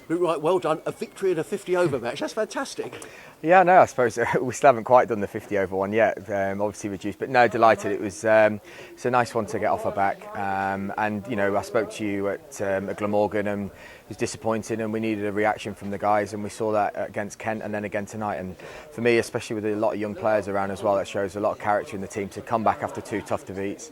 Luke Wright, well done. A victory in a 50-over match. That's fantastic. Yeah, no, I suppose we still haven't quite done the 50 over one yet. Obviously reduced, but no, delighted. It's a nice one to get off our back. And you know, I spoke to you at Glamorgan, and it was disappointing, and we needed a reaction from the guys, and we saw that against Kent, and then again tonight. And for me, especially with a lot of young players around as well, that shows a lot of character in the team to come back after two tough defeats.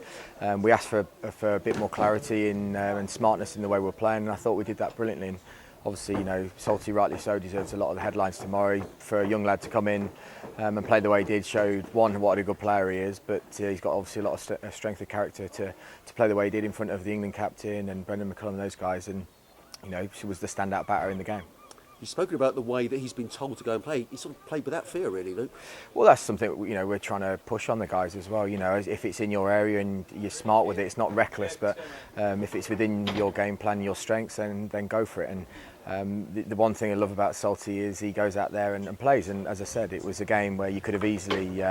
We asked for a bit more clarity and smartness in the way we're playing, and I thought we did that brilliantly. And obviously, you know, Salty rightly so deserves a lot of the headlines tomorrow. For a young lad to come in and play the way he did showed, one, what a good player he is, but he's got obviously a lot of strength of character to play the way he did in front of the England captain and Brendan McCullum and those guys, and you know, he was the standout batter in the game. You've spoken about the way that he's been told to go and play. He sort of played without fear, really, Luke. Well, that's something, you know, we're trying to push on the guys as well. You know, if it's in your area and you're smart with it, it's not reckless, but if it's within your game plan, your strengths, then go for it. And the one thing I love about Salty is he goes out there and plays, and as I said, it was a game where you could have easily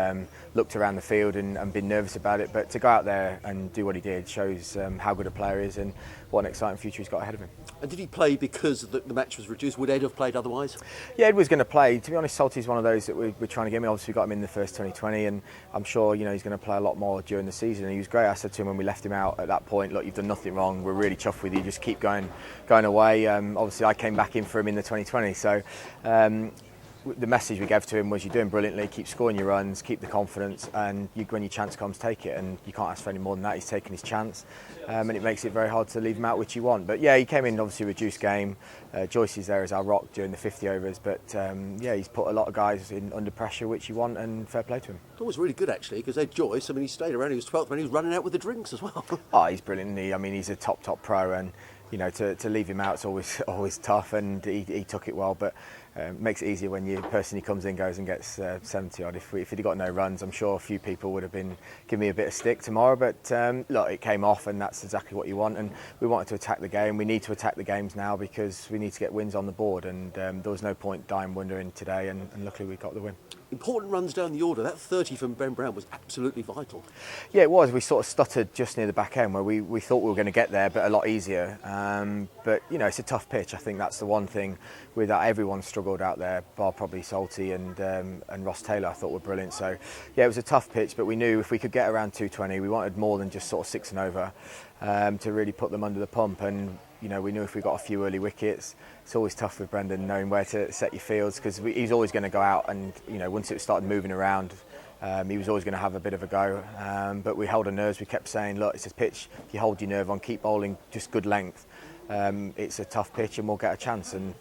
looked around the field and been nervous about it, but to go out there and do what he did shows how good a player he is and what an exciting future he's got ahead of him. And did he play because the match was reduced? Would Ed have played otherwise? Yeah, Ed was going to play. To be honest, Salty's one of those that we're trying to get him. Obviously, we got him in the first 2020, and I'm sure, you know, he's going to play a lot more during the season. And he was great. I said to him when we left him out at that point, look, you've done nothing wrong. We're really chuffed with you. Just keep going away. Obviously, I came back in for him in the 2020, so the message we gave to him was, you're doing brilliantly, keep scoring your runs, keep the confidence, and when your chance comes, take it. And you can't ask for any more than that. He's taken his chance, and it makes it very hard to leave him out, which you want. But yeah, he came in obviously reduced game. Joyce is there as our rock during the 50 overs, but yeah, he's put a lot of guys in under pressure, which you want, and fair play to him. It was really good actually, because Ed Joyce, I mean, he stayed around. He was 12th man. He was running out with the drinks as well. Oh, he's brilliant. I mean, he's a top pro, and you know, to leave him out is always tough, and he took it well, but makes it easier when your person who comes in goes and gets 70 odd. If he'd got no runs, I'm sure a few people would have been giving me a bit of stick tomorrow, but look, it came off, and that's exactly what you want. And we wanted to attack the game. We need to attack the games now because we need to get wins on the board, and there was no point dying wondering today, and luckily we got the win. Important runs down the order. That 30 from Ben Brown was absolutely vital. Yeah, it was. We sort of stuttered just near the back end where we thought we were going to get there, but a lot easier. But, you know, it's a tough pitch. I think that's the one thing with that. Everyone struggled out there, bar probably Salty and Ross Taylor, I thought were brilliant. So, yeah, it was a tough pitch, but we knew if we could get around 220, we wanted more than just sort of 6 and over to really put them under the pump. And, you know, we knew if we got a few early wickets, it's always tough with Brendan knowing where to set your fields, because he's always going to go out and, you know, once it started moving around, he was always going to have a bit of a go. But we held our nerves. We kept saying, look, it's a pitch. If you hold your nerve on, keep bowling just good length. It's a tough pitch and we'll get a chance. And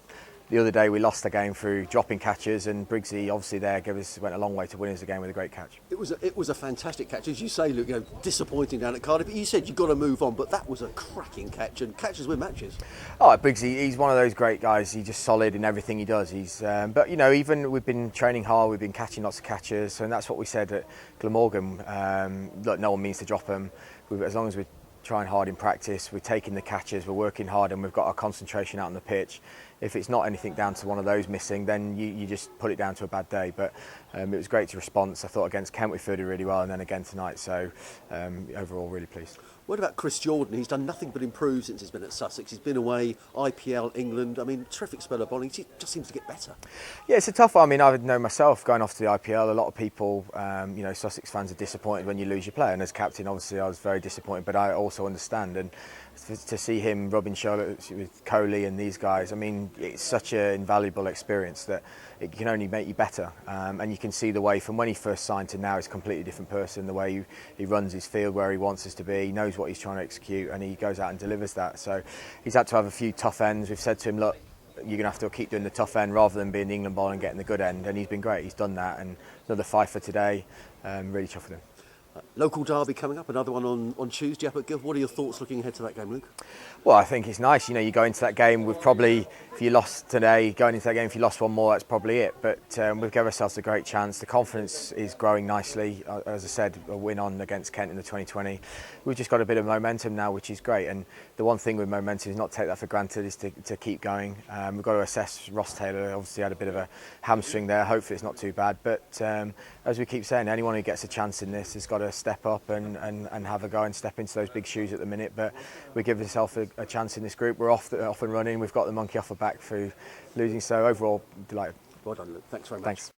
the other day we lost the game through dropping catches, and Briggsy obviously there went a long way to win us the game with a great catch. It was a fantastic catch. As you say, Luke, you know, disappointing down at Cardiff. You said you've got to move on, but that was a cracking catch, and catches win matches. Oh, Briggsy, he's one of those great guys. He's just solid in everything he does. But you know, even we've been training hard, we've been catching lots of catches, and that's what we said at Glamorgan. Look, no one means to drop them. As long as we're trying hard in practice, we're taking the catches, we're working hard, and we've got our concentration out on the pitch. If it's not anything down to one of those missing, then you just put it down to a bad day. But it was great to response. I thought against Kent we fielded really well, and then again tonight. So overall, really pleased. What about Chris Jordan? He's done nothing but improve since he's been at Sussex. He's been away, IPL, England. I mean, terrific spell of bowling. He just seems to get better. Yeah, it's a tough one. I mean, I know myself going off to the IPL. A lot of people, you know, Sussex fans are disappointed when you lose your player. And as captain, obviously, I was very disappointed. But I also understand. And to see him rubbing shoulders with Kohli and these guys, I mean, it's such an invaluable experience that it can only make you better. And you can see the way from when he first signed to now, he's a completely different person. The way he runs his field where he wants us to be, he knows what he's trying to execute, and he goes out and delivers that. So he's had to have a few tough ends. We've said to him, look, you're going to have to keep doing the tough end rather than being the England bowler and getting the good end. And he's been great. He's done that. And another five for today. Really chuffed with him. Local derby coming up, another one on Tuesday up at Guildford. What are your thoughts looking ahead to that game, Luke? Well, I think it's nice. You know, you go into that game with probably, if you lost today, going into that game, if you lost one more, that's probably it. But we've given ourselves a great chance. The confidence is growing nicely. As I said, a win on against Kent in the 2020. We've just got a bit of momentum now, which is great. And the one thing with momentum is not take that for granted, is to keep going. We've got to assess Ross Taylor. Obviously had a bit of a hamstring there. Hopefully it's not too bad. But as we keep saying, anyone who gets a chance in this has got to step up and have a go and step into those big shoes at the minute. But we give ourselves a chance in this group. We're off and running. We've got the monkey off the back through losing. So overall, delighted. Well done, Luke. Thanks very much. Thanks.